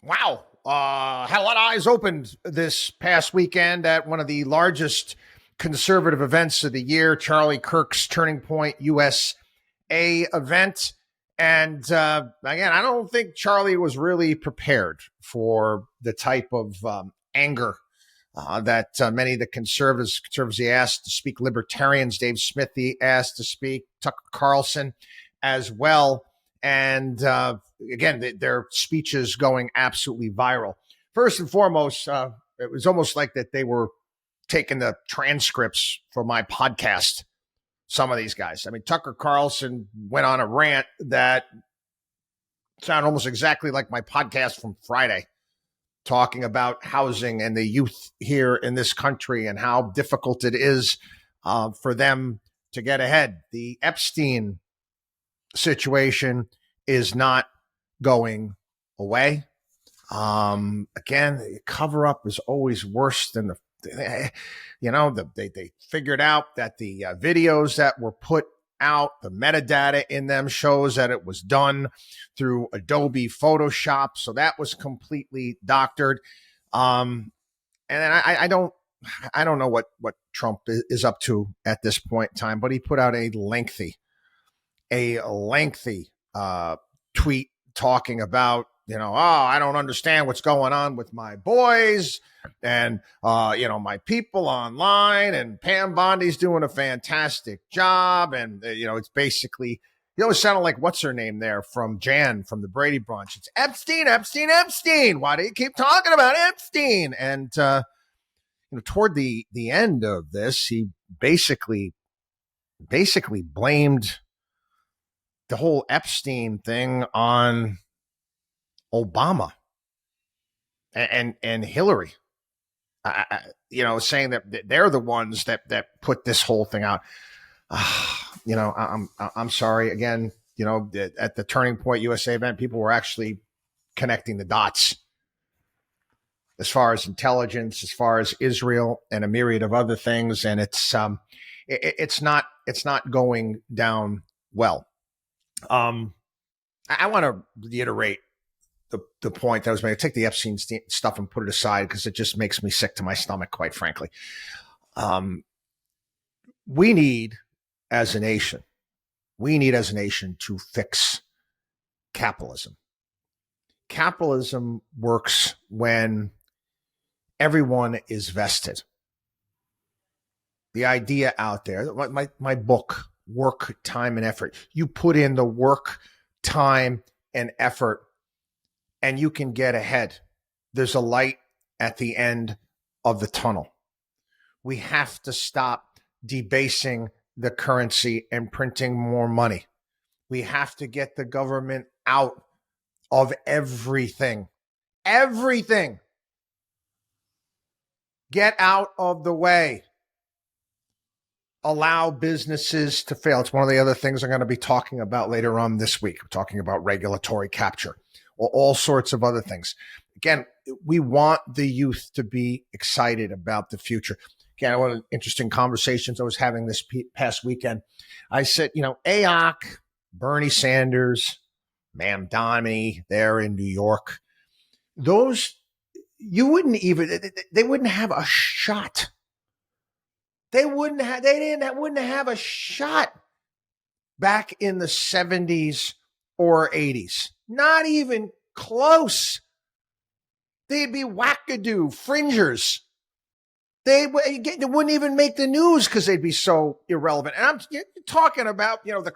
Wow. Had a lot of eyes opened this past weekend at one of the largest conservative events of the year, Charlie Kirk's Turning Point USA event. And again, I don't think Charlie was really prepared for the type of anger that many of the conservatives he asked to speak, libertarians, Dave Smith he asked to speak, Tucker Carlson as well. And again, their speeches going absolutely viral. First and foremost, it was almost like that they were taking the transcripts for my podcast. Some of these guys. I mean, Tucker Carlson went on a rant that sounded almost exactly like my podcast from Friday, talking about housing and the youth here in this country and how difficult it is for them to get ahead. The Epstein situation is not going away. Again, the cover up is always worse than they figured out that the videos that were put out, the metadata in them shows that it was done through Adobe Photoshop. So that was completely doctored. And then I don't know what Trump is up to at this point in time, but he put out a lengthy tweet talking about, I don't understand what's going on with my boys and, my people online, and Pam Bondi's doing a fantastic job. And, it's basically, it sounded like, what's her name there from Jan from the Brady Bunch? It's Epstein, Epstein, Epstein. Why do you keep talking about Epstein? And, toward the end of this, he basically blamed the whole Epstein thing on Obama and Hillary, saying that they're the ones that put this whole thing out. I'm sorry again. At the Turning Point USA event, people were actually connecting the dots as far as intelligence, as far as Israel, and a myriad of other things, and it's not going down well. I want to reiterate the point that was made. Take the Epstein stuff and put it aside because it just makes me sick to my stomach, quite frankly. We need as a nation to fix capitalism. Capitalism works when everyone is vested. The idea out there, my book, Work, Time, and Effort. You put in the work, time, and effort, and you can get ahead. There's a light at the end of the tunnel. We have to stop debasing the currency and printing more money. We have to get the government out of everything. Everything. Get out of the way. Allow businesses to fail. It's one of the other things I'm going to be talking about later on this week. We're talking about regulatory capture, or all sorts of other things. Again, we want the youth to be excited about the future. Again, one of the interesting conversations I was having this past weekend, I said, AOC, Bernie Sanders, Pam Bondi there in New York, those, they wouldn't have a shot. They wouldn't have a shot back in the 70s or 80s. Not even close. They'd be wackadoo, fringers. They wouldn't even make the news because they'd be so irrelevant. And I'm talking about, the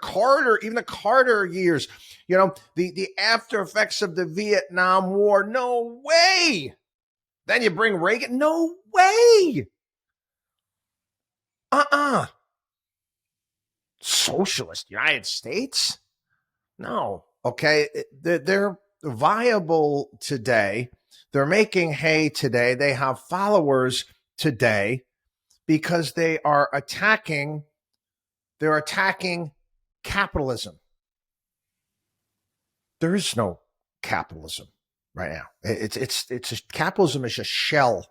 Carter years, the after effects of the Vietnam War. No way. Then you bring Reagan. No way. Socialist United States? No. Okay. They're viable today. They're making hay today. They have followers today because they are attacking capitalism. There is no capitalism right now. Capitalism is a shell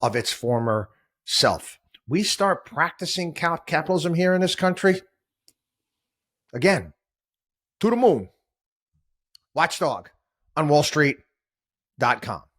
of its former self. We start practicing capitalism here in this country, again, to the moon. Watchdog on Wall Street. com.